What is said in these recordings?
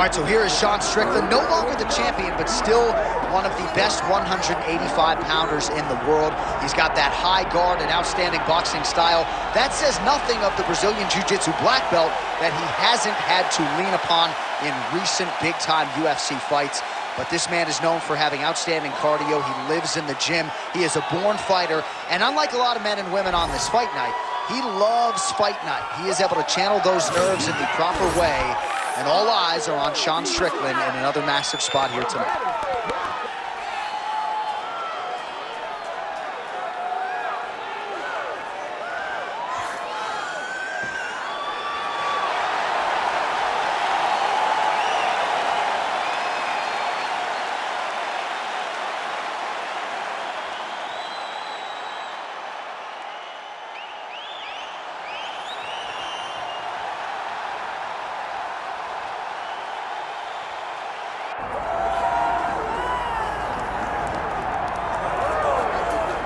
All right, so here is Sean Strickland, no longer the champion, but still one of the best 185-pounders in the world. He's got that high guard and outstanding boxing style. That says nothing of the Brazilian Jiu-Jitsu black belt that he hasn't had to lean upon in recent big-time UFC fights. But this man is known for having outstanding cardio. He lives in the gym. He is a born fighter. And unlike a lot of men and women on this fight night, he loves fight night. He is able to channel those nerves in the proper way. And all eyes are on Sean Strickland in another massive spot here tonight.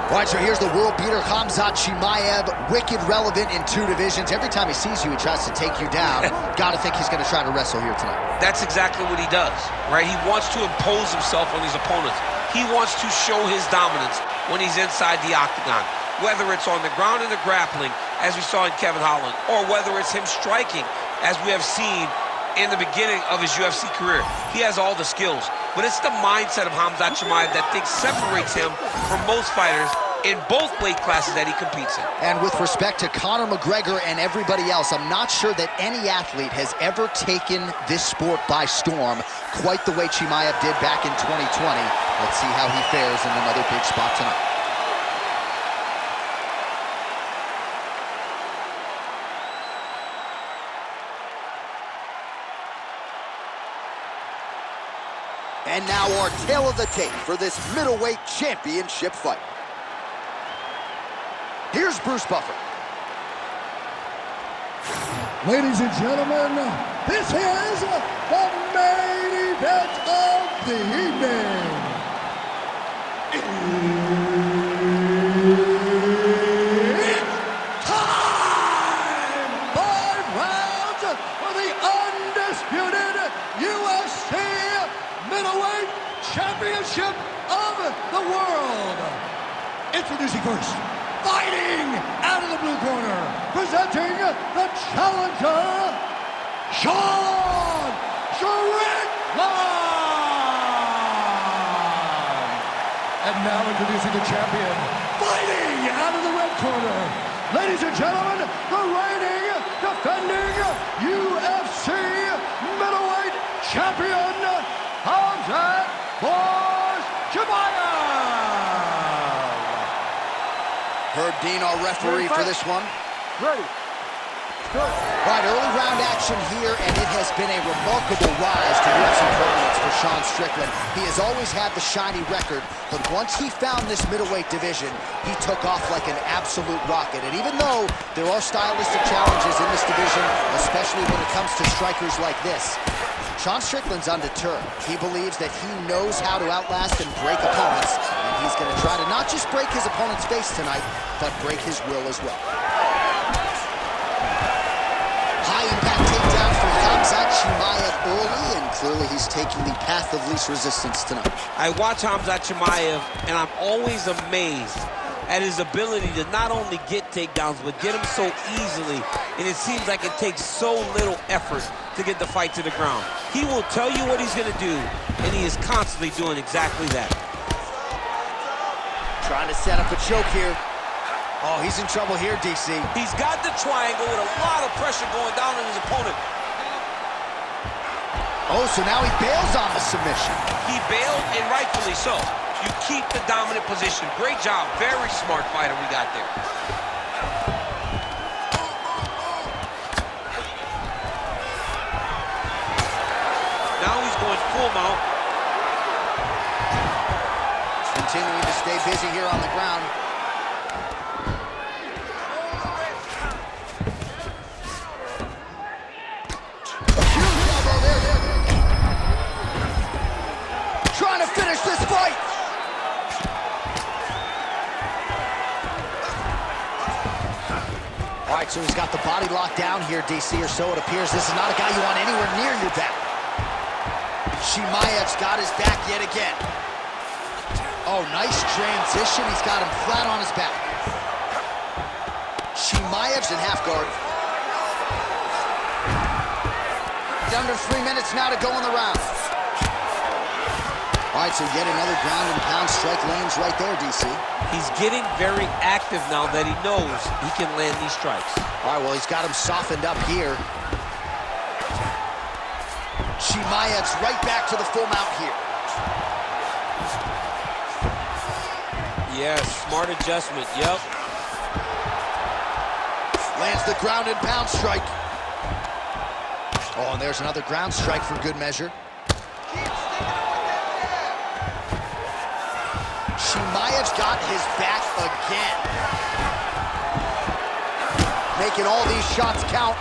All right, so here's the world beater, Khamzat Chimaev, wicked relevant in 2 divisions. Every time he sees you, he tries to take you down. Gotta think he's gonna try to wrestle here tonight. That's exactly what he does, right? He wants to impose himself on his opponents. He wants to show his dominance when he's inside the octagon, whether it's on the ground in the grappling, as we saw in Kevin Holland, or whether it's him striking, as we have seen in the beginning of his UFC career. He has all the skills, but it's the mindset of Khamzat Chimaev that I think separates him from most fighters in both weight classes that he competes in. And with respect to Conor McGregor and everybody else, I'm not sure that any athlete has ever taken this sport by storm quite the way Chimaev did back in 2020. Let's see how he fares in another big spot tonight. And now our tale of the tape for this middleweight championship fight. Here's Bruce Buffer. Ladies and gentlemen, this is the main event of the evening. It's time! 5 rounds for the undisputed UFC middleweight championship of the world. Introducing first, fighting out of the blue corner, presenting the challenger, Sean Strickland! And now introducing the champion, fighting out of the red corner, ladies and gentlemen, the reigning, defending UFC middleweight champion, Khamzat Chimaev! Herb Dean, our referee for this one. Ready. Good. All right, early round action here, and it has been a remarkable rise to UFC prominence for Sean Strickland. He has always had the shiny record, but once he found this middleweight division, he took off like an absolute rocket. And even though there are stylistic challenges in this division, especially when it comes to strikers like this, Sean Strickland's undeterred. He believes that he knows how to outlast and break opponents, and he's going to try to not just break his opponent's face tonight, but break his will as well. High-impact takedown from Khamzat Chimaev early, and clearly he's taking the path of least resistance tonight. I watch Khamzat Chimaev, and I'm always amazed at his ability to not only get takedowns, but get them so easily, and it seems like it takes so little effort to get the fight to the ground. He will tell you what he's going to do, and he is constantly doing exactly that. Trying to set up a choke here. Oh, he's in trouble here, DC. He's got the triangle with a lot of pressure going down on his opponent. Oh, so now he bails on the submission. He bailed, and rightfully so. You keep the dominant position. Great job. Very smart fighter we got there. Now he's going full mount. Continuing to stay busy here on the ground. Trying to finish this fight. All right, so he's got the body locked down here, DC, or so it appears. This is not a guy you want anywhere near your back. Chimaev's got his back yet again. Oh, nice transition. He's got him flat on his back. Chimaev's in half guard. Under 3 minutes now to go in the round. All right, so yet another ground and pound strike lands right there, DC. He's getting very active now that he knows he can land these strikes. All right, well, he's got him softened up here. Chimaev's right back to the full mount here. Yes, smart adjustment, yep. Lands the ground and pound strike. Oh, and there's another ground strike for good measure. Chimaev's got his back again. Making all these shots count.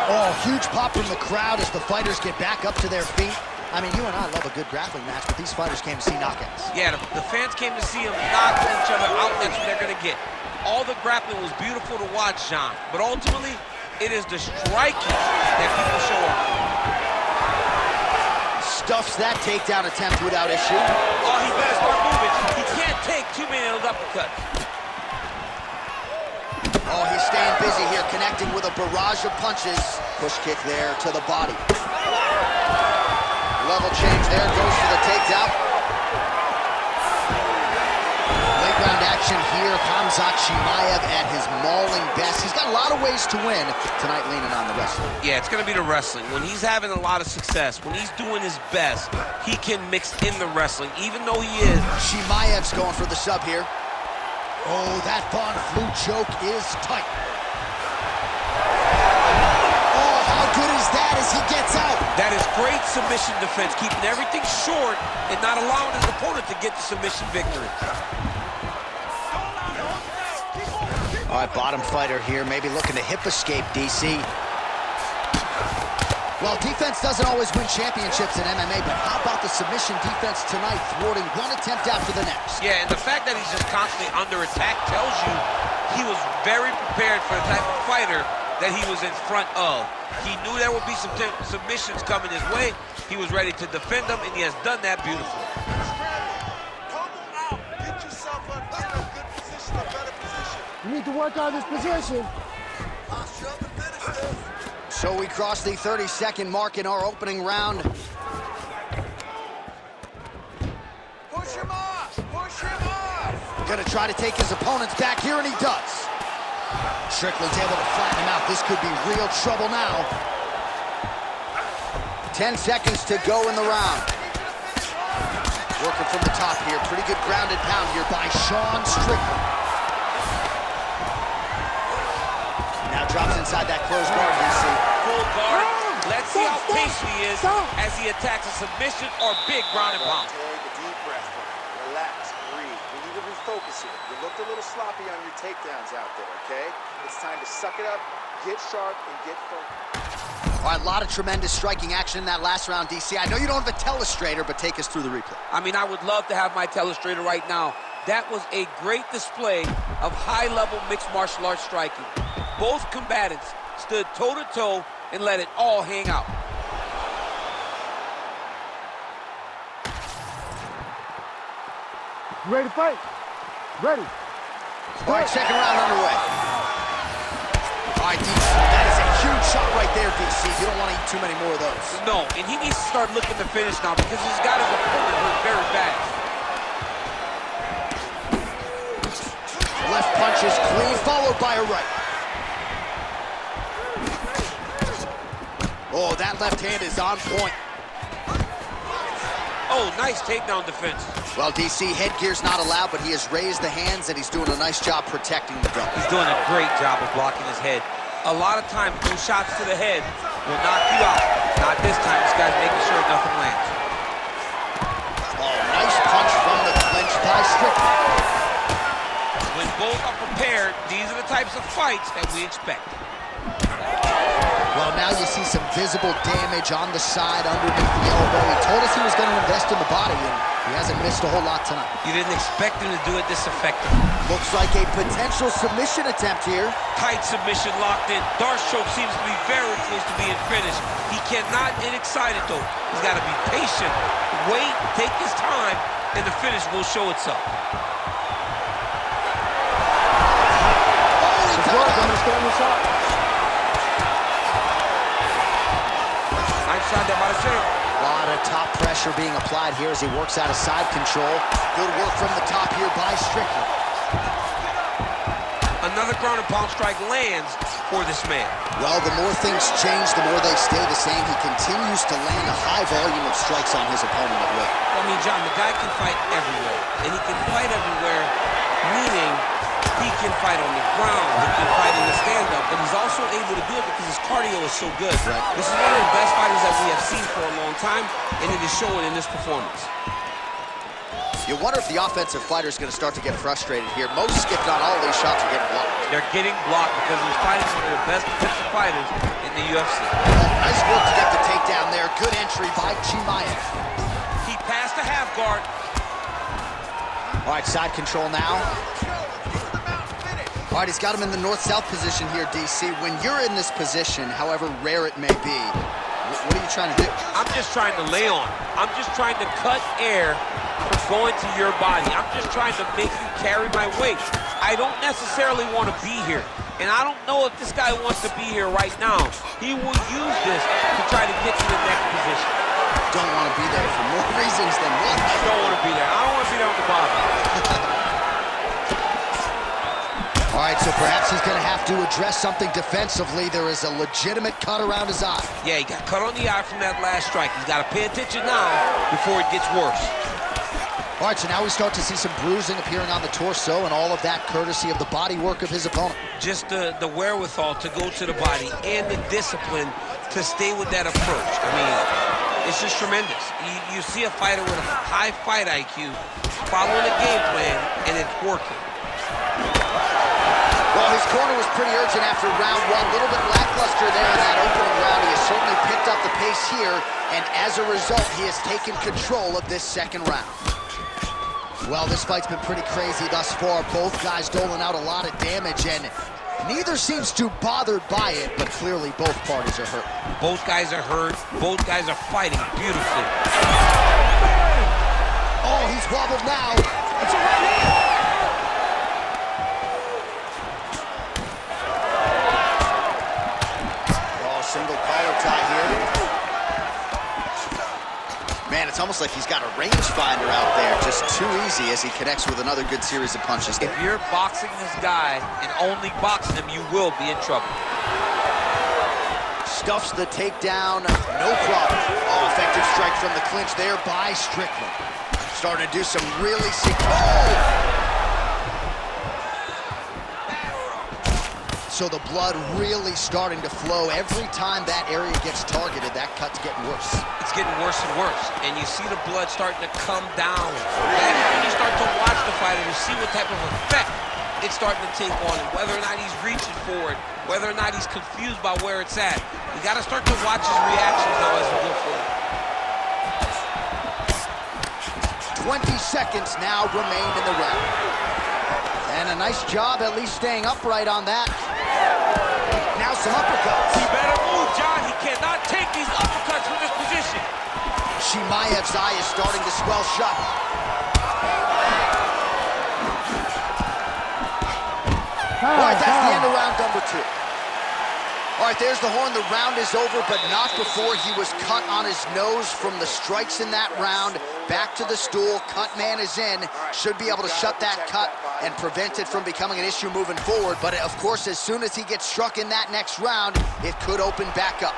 Oh, huge pop from the crowd as the fighters get back up to their feet. I mean, you and I love a good grappling match, but these fighters came to see knockouts. Yeah, the fans came to see them knock each other out, and that's what they're going to get. All the grappling was beautiful to watch, John, but ultimately, it is the striking that people show up. Stuffs that takedown attempt without issue. Oh, he better start moving. He can't take too many of those uppercuts. Oh, he's staying busy here, connecting with a barrage of punches. Push kick there to the body. Level change there, goes for the takedown. Late round action here. Khamzat Chimaev at his mauling best. He's got a lot of ways to win. Tonight leaning on the wrestling. Yeah, it's going to be the wrestling. When he's having a lot of success, when he's doing his best, he can mix in the wrestling, even though he is. Chimaev's going for the sub here. Oh, that Von Flue choke is tight. Oh, how good is that as he gets out? That is great submission defense, keeping everything short and not allowing his opponent to get the submission victory. All right, bottom fighter here, maybe looking to hip escape, DC. Well, defense doesn't always win championships in MMA, but how about the submission defense tonight, thwarting one attempt after the next? Yeah, and the fact that he's just constantly under attack tells you he was very prepared for the type of fighter that he was in front of. He knew there would be some submissions coming his way. He was ready to defend them, and he has done that beautifully. You need to work on this position. So we cross the 30-second mark in our opening round. Push him off! Push him off! Gonna try to take his opponent's back here, and he does. Strickland's able to flatten him out. This could be real trouble now. 10 seconds to go in the round. Working from the top here. Pretty good grounded pound here by Strickland. Now drops inside that closed guard, DC. Full guard. Let's see how patient he is as he attacks a submission or big ground and pound. Take a deep breath. Relax, breathe. We need to refocus here. You looked a little sloppy on your takedowns out there, okay? It's time to suck it up, get sharp, and get focused. All right, a lot of tremendous striking action in that last round, DC. I know you don't have a telestrator, but take us through the replay. I mean, I would love to have my telestrator right now. That was a great display of high-level mixed martial arts striking. Both combatants stood toe-to-toe and let it all hang out. Ready to fight? Ready. All right, second round underway. All right, DC, that is a huge shot right there, DC. You don't want to eat too many more of those. No, and he needs to start looking to finish now because he's got his opponent hurt very bad. Left punch is clean, followed by a right. Oh, that left hand is on point. Oh, nice takedown defense. Well, DC, headgear's not allowed, but he has raised the hands, and he's doing a nice job protecting the belt. He's doing a great job of blocking his head. A lot of times, those shots to the head will knock you out. Not this time. This guy's making sure nothing lands. Oh, nice punch from the clinch by Strickland. When both are prepared, these are the types of fights that we expect. Well, now you see some visible damage on the side underneath the elbow. He told us he was going to invest in the body, and he hasn't missed a whole lot tonight. You didn't expect him to do it this effectively. Looks like a potential submission attempt here. Tight submission locked in. Darkstroke seems to be very close to being finished. He cannot get excited, though. He's got to be patient, wait, take his time, and the finish will show itself. A lot of top pressure being applied here as he works out of side control. Good work from the top here by Strickland. Another ground and pound strike lands for this man. Well, the more things change, the more they stay the same. He continues to land a high volume of strikes on his opponent at will. I mean, John, the guy can fight everywhere. And he can fight everywhere, meaning he can fight on the ground, he can fight in the stand-up, but he's also able to do it because his cardio is so good. Right. This is one of the best fighters that we have seen for a long time, and it is showing in this performance. You wonder if the offensive fighter is going to start to get frustrated here. Most, if not all, of these shots are getting blocked. They're getting blocked because he's fighting one of the best defensive fighters in the UFC. Nice work to get the takedown there. Good entry by Chimaev. He passed the half guard. All right, side control now. All right, he's got him in the north-south position here, DC. When you're in this position, however rare it may be, what are you trying to do? I'm just trying to lay on. I'm just trying to cut air from going to your body. I'm just trying to make you carry my weight. I don't necessarily want to be here. And I don't know if this guy wants to be here right now. He will use this to try to get to the next position. Don't want to be there for more reasons than one. I don't want to be there. I don't want to be there on the bottom. All right, so perhaps he's going to have to address something defensively. There is a legitimate cut around his eye. Yeah, he got cut on the eye from that last strike. He's got to pay attention now before it gets worse. All right, so now we start to see some bruising appearing on the torso, and all of that courtesy of the body work of his opponent. Just the wherewithal to go to the body and the discipline to stay with that approach. I mean, it's just tremendous. You see a fighter with a high fight IQ following a game plan, and it's working. Well, his corner was pretty urgent after round one. A little bit lackluster there in that opening round. He has certainly picked up the pace here, and as a result, he has taken control of this second round. Well, this fight's been pretty crazy thus far. Both guys doling out a lot of damage, and neither seems too bothered by it, but clearly both parties are hurt. Both guys are hurt. Both guys are fighting beautifully. Oh, he's wobbled now. It's a right hand. Single collar tie here. Man, it's almost like he's got a rangefinder out there. Just too easy as he connects with another good series of punches. If you're boxing this guy and only boxing him, you will be in trouble. Stuffs the takedown, no problem. Oh, effective strike from the clinch there by Strickland. Starting to do some really sick. Oh! So the blood really starting to flow. Every time that area gets targeted, that cut's getting worse. It's getting worse and worse. And you see the blood starting to come down. That's when you start to watch the fighter to see what type of effect it's starting to take on him, whether or not he's reaching for it, whether or not he's confused by where it's at. You got to start to watch his reactions, though, as we go forward. 20 seconds now remain in the round. And a nice job at least staying upright on that. Now some uppercuts. He better move, John. He cannot take these uppercuts from this position. Chimaev's eye is starting to swell shut. All right, that's the end of round number 2. All right, there's the horn. The round is over, but not before he was cut on his nose from the strikes in that round. Back to the stool. Cut man is in. Should be able to shut that cut and prevent it from becoming an issue moving forward. But, of course, as soon as he gets struck in that next round, it could open back up.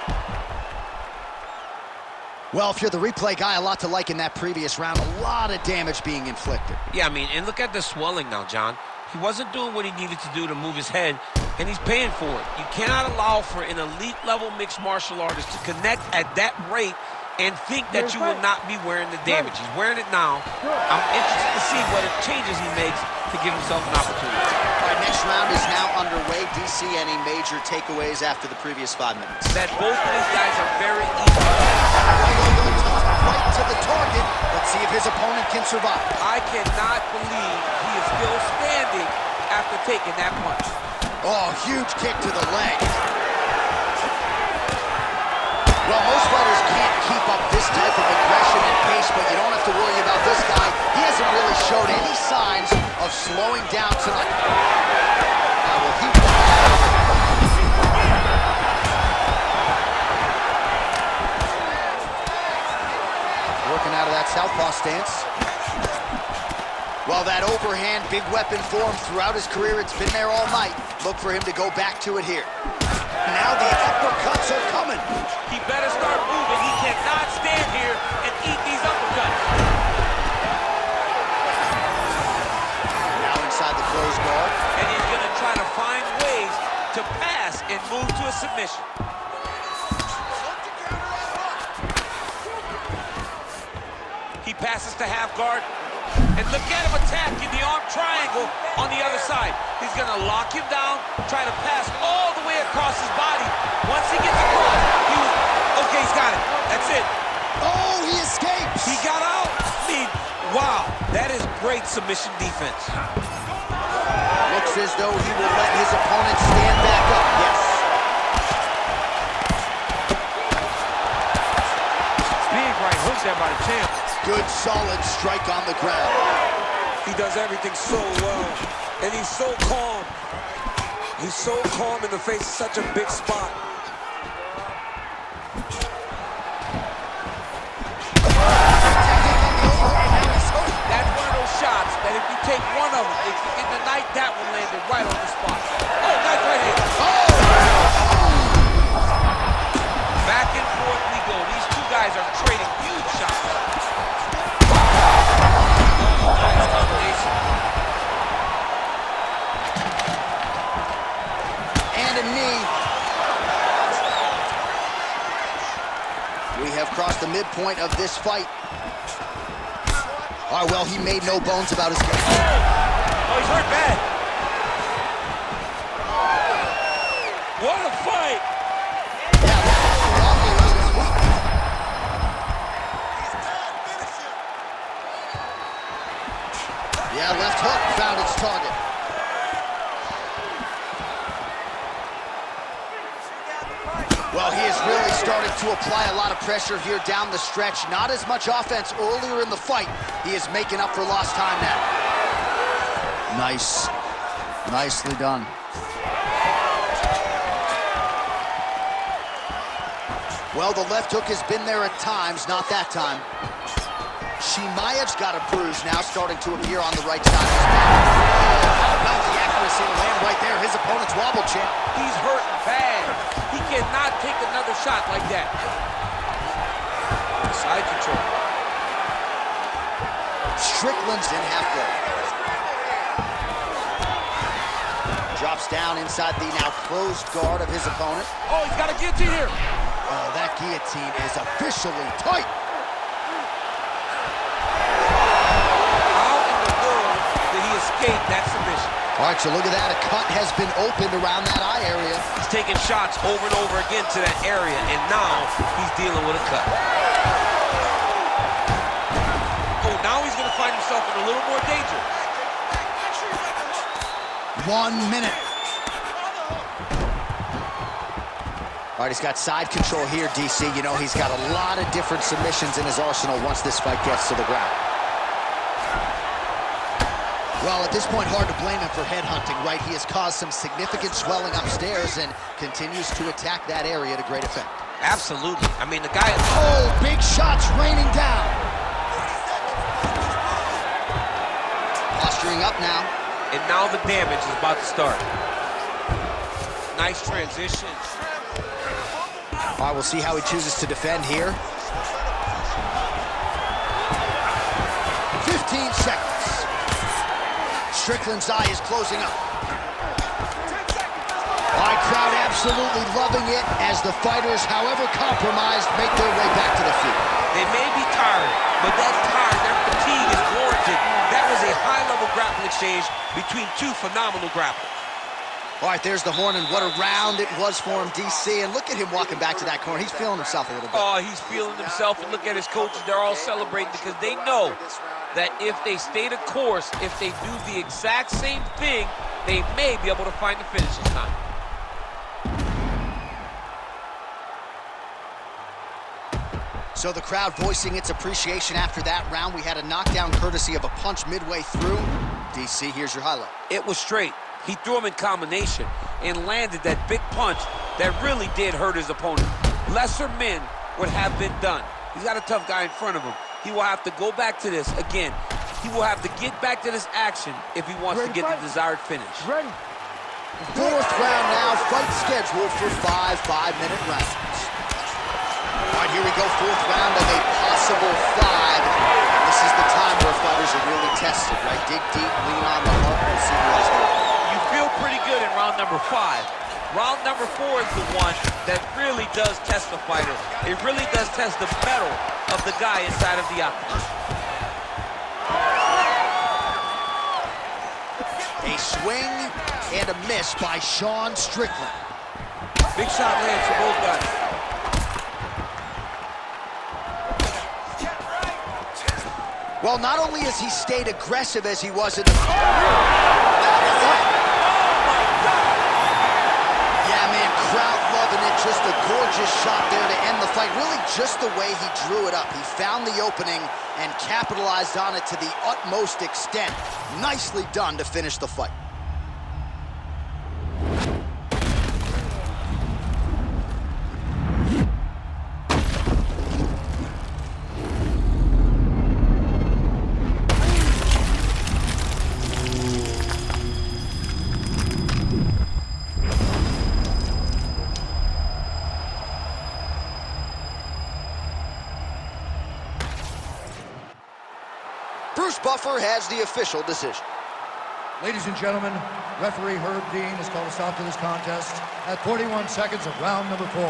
Well, if you're the replay guy, a lot to like in that previous round. A lot of damage being inflicted. Yeah, I mean, and look at the swelling now, John. He wasn't doing what he needed to do to move his head, and he's paying for it. You cannot allow for an elite-level mixed martial artist to connect at that rate and think that you will not be wearing the damage. He's wearing it now. I'm interested to see what changes he makes to give himself an opportunity. All right, next round is now underway. DC, any major takeaways after the previous 5 minutes? That both of these guys are very easy. Right to the target. Let's see if his opponent can survive. I cannot believe he is still standing after taking that punch. Oh, huge kick to the leg. Well, most fighters can't keep up this type of aggression and pace, but you don't have to worry about this guy. He hasn't really showed any signs of slowing down tonight. Well, he... Working out of that southpaw stance. Well, that overhand, big weapon for him throughout his career. It's been there all night. Look for him to go back to it here. Now the uppercuts are coming. He better start moving. He cannot stand here and eat these uppercuts. Now inside the closed guard. And he's going to try to find ways to pass and move to a submission. He passes to half guard. And look at him attacking the arm triangle on the other side. He's going to lock him down, try to pass all the way across his body. Once he gets across, okay, he's got it. That's it. Oh, he escapes. He got out. I mean, wow, that is great submission defense. Looks as though he will let his opponent stand back up. Yes. Big right hook there by the champ. Good, solid strike on the ground. He does everything so well, and he's so calm. He's so calm in the face of such a big spot. That's one of those shots that if you take one of them, in the night, that one landed right on the spot. Oh, nice right hand. Oh! Back and forth we go. These two guys are trading huge shots. And a knee. We have crossed the midpoint of this fight. All right, well, he made no bones about his game. Oh, he's hurt bad. What a fight. Yeah, left hook found its target. Well, he has really started to apply a lot of pressure here down the stretch. Not as much offense earlier in the fight. He is making up for lost time now. Nice. Nicely done. Well, the left hook has been there at times, not that time. Chimaev's got a bruise now starting to appear on the right side of his back. How about the accuracy to land right there? His opponent's wobble champ. He's hurting bad. He cannot take another shot like that. Side control. Strickland's in half guard. Drops down inside the now closed guard of his opponent. Oh, he's got a guillotine here. Oh, that guillotine is officially tight. Escape that submission. All right, so look at that. A cut has been opened around that eye area. He's taking shots over and over again to that area, and now he's dealing with a cut. Oh, now he's going to find himself in a little more danger. 1 minute. All right, he's got side control here, DC. You know, he's got a lot of different submissions in his arsenal once this fight gets to the ground. Well, at this point, hard to blame him for headhunting, right? He has caused some significant swelling upstairs and continues to attack that area to great effect. Absolutely. I mean, the guy... Oh, big shots raining down. Posturing up now. And now the damage is about to start. Nice transition. All right, we'll see how he chooses to defend here. 15 seconds. Strickland's eye is closing up. All right, crowd absolutely loving it as the fighters, however compromised, make their way back to the field. They may be tired, but that tired, their fatigue is warranted. That was a high-level grappling exchange between two phenomenal grapplers. All right, there's the horn, and what a round it was for him, DC. And look at him walking back to that corner. He's feeling himself a little bit. Oh, he's feeling himself. And look at his coaches. They're all celebrating because they know that if they stay the course, if they do the exact same thing, they may be able to find the finish this time. So the crowd voicing its appreciation after that round. We had a knockdown courtesy of a punch midway through. DC, here's your highlight. It was straight. He threw him in combination and landed that big punch that really did hurt his opponent. Lesser men would have been done. He's got a tough guy in front of him. He will have to go back to this. Again, he will have to get back to this action if he wants to get the desired finish. Ready. Fourth round now, fight scheduled for 5 5-minute rounds. All right, here we go, fourth round of a possible 5. This is the time where fighters are really tested, right? Dig deep, lean on the heart, we'll see who has the... You feel pretty good in round number 5. Round number 4 is the one that really does test the fighter. It really does test the mettle of the guy inside of the octagon. A swing and a miss by Sean Strickland. Big shot lands for both guys. Well, not only has he stayed aggressive as he was in the... Yeah, man, crowd loving it. Just a gorgeous shot there to end the fight. Really just the way he drew it up. He found the opening and capitalized on it to the utmost extent. Nicely done to finish the fight. Bruce Buffer has the official decision. Ladies and gentlemen, referee Herb Dean has called a stop to this contest at 41 seconds of round number 4.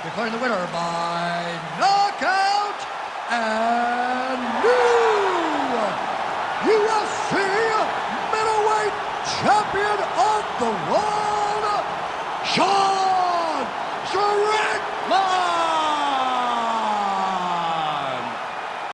Declaring the winner by knockout and new UFC middleweight champion of the world, Sean Strickland!